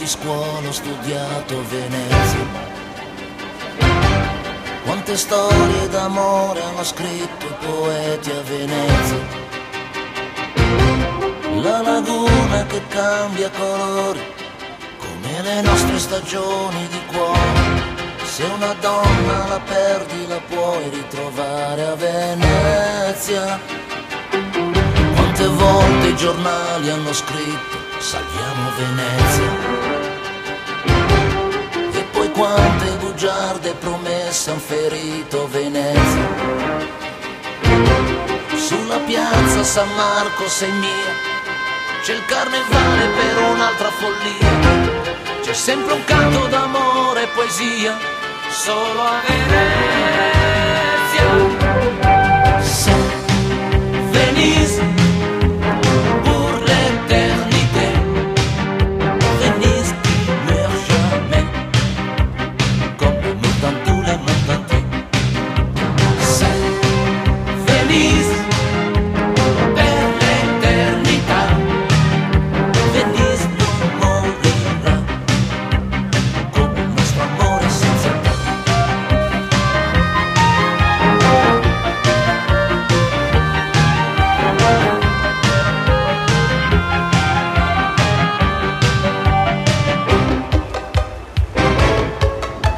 scuola ho studiato Venezia. Quante storie d'amore hanno scritto i poeti a Venezia. La laguna che cambia colori come le nostre stagioni di cuore. Se una donna la perdi la puoi ritrovare a Venezia. Quante volte i giornali hanno scritto salviamo Venezia. E poi quante bugiarde promesse han ferito Venezia. Sulla piazza San Marco sei mia, c'è il carnevale per un'altra follia. C'è sempre un canto d'amore e poesia solo a Venezia. Se Venise pour l'éternité, Venise qui meurt jamais, comme le monde dans tout le monde entier. Se Venise per l'éternità, Venise non morirà, come il nostro amore senza te.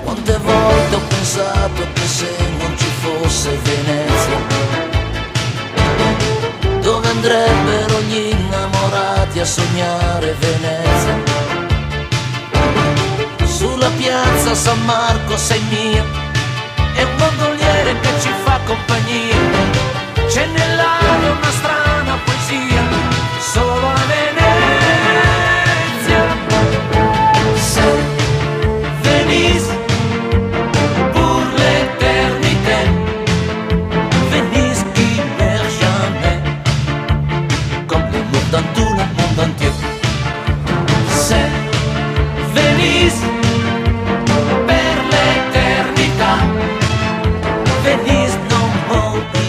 Quante volte ho pensato che se non ci fosse Venezia, dove andrebbero gli innamorati a sognare Venezia? Sulla piazza San Marco sei mia, è un gondoliere che ci fa compagnia. C'è nell'aria una strana poesia solo a Venezia. Se Venise pour l'éternité, Venise qui meurt jamais, comme l'amour dans tout le monde entier. Se Venise per l'éternità, Venise non morirà.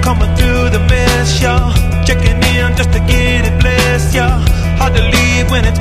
Coming through the mess, y'all. Checking in just to get it blessed, y'all. Hard to leave when it's